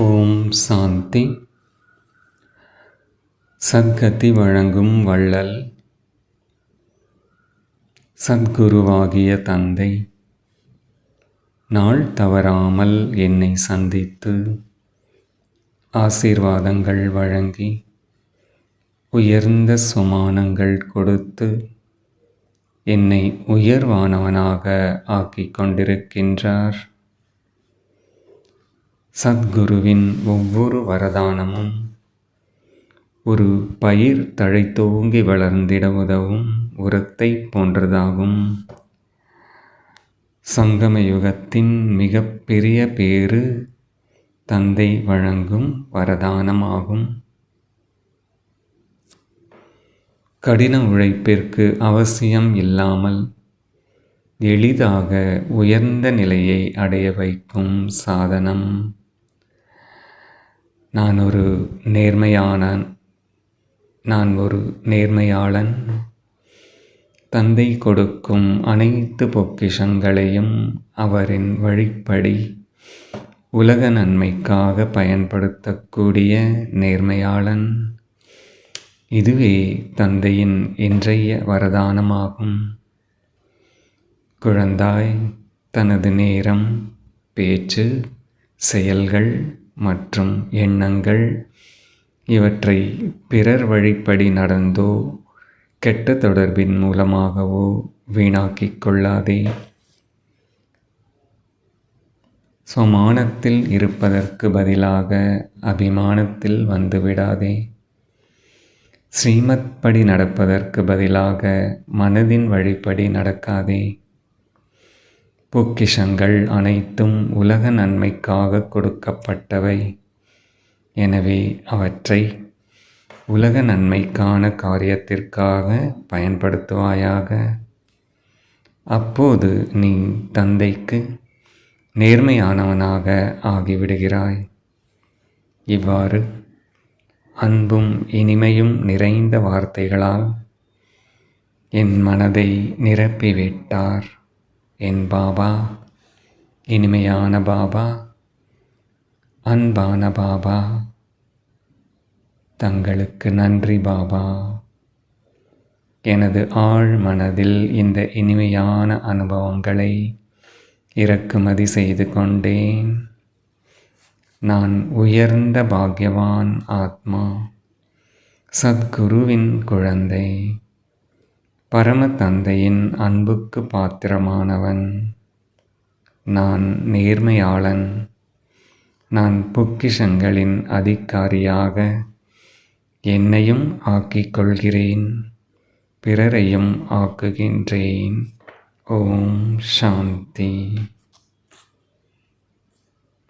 ஓம் சாந்தி. சத்கதி வழங்கும் வள்ளல் சத்குருவாகிய தந்தை நாள் தவறாமல் என்னை சந்தித்து ஆசீர்வாதங்கள் வழங்கி உயர்ந்த சுமானங்கள் கொடுத்து என்னை உயர்வானவனாக ஆக்கிக் கொண்டிருக்கின்றார். சத்குருவின் ஒவ்வொரு வரதானமும் ஒரு பயிர் தழைத்தோங்கி வளர்ந்திட உதவும் உரத்தை போன்றதாகும். சங்கம யுகத்தின் மிகப்பெரிய பேறு தந்தை வழங்கும் வரதானமாகும். கடின உழைப்பிற்கு அவசியம் இல்லாமல் எளிதாக உயர்ந்த நிலையை அடைய வைக்கும் சாதனம். நான் ஒரு நேர்மையாளன். தந்தை கொடுக்கும் அனைத்து பொக்கிஷங்களையும் அவரின் வழிப்படி உலக நன்மைக்காக பயன்படுத்தக்கூடிய நேர்மையாளன். இதுவே தந்தையின் இன்றைய வரதானமாகும். குழந்தாய், தனது நேரம், பேச்சு, செயல்கள் மற்றும் எண்ணங்கள் இவற்றை பிறர் வழிப்படி நடந்தோ கெட்ட தொடர்பின் மூலமாகவோ வீணாக்கிக் கொள்ளாதே. சுமானத்தில் இருப்பதற்கு பதிலாக அபிமானத்தில் வந்துவிடாதே. ஸ்ரீமத் படி நடப்பதற்கு பதிலாக மனதின் வழிப்படி நடக்காதே. பொக்கிஷங்கள் அனைத்தும் உலக நன்மைக்காக கொடுக்கப்பட்டவை. எனவே அவற்றை உலக நன்மைக்கான காரியத்திற்காக பயன்படுத்துவாயாக. அப்போது நீ தந்தைக்கு நேர்மையானவனாக ஆகிவிடுகிறாய். இவ்வாறு அன்பும் இனிமையும் நிறைந்த வார்த்தைகளால் என் மனதை நிரப்பிவிட்டார் என் பாபா. இனிமையான பாபா, அன்பான பாபா, தங்களுக்கு நன்றி பாபா. எனது ஆழ் மனதில் இந்த இனிமையான அனுபவங்களை இறக்குமதி செய்து கொண்டேன். நான் உயர்ந்த பாக்யவான் ஆத்மா, சத்குருவின் குழந்தை, பரம தந்தையின் அன்புக்கு பாத்திரமானவன். நான் நேர்மையாளன். நான் பொக்கிஷங்களின் அதிகாரியாக என்னையும் ஆக்கிக் கொள்கிறேன், பிறரையும் ஆக்குகின்றேன். ஓம் சாந்தி.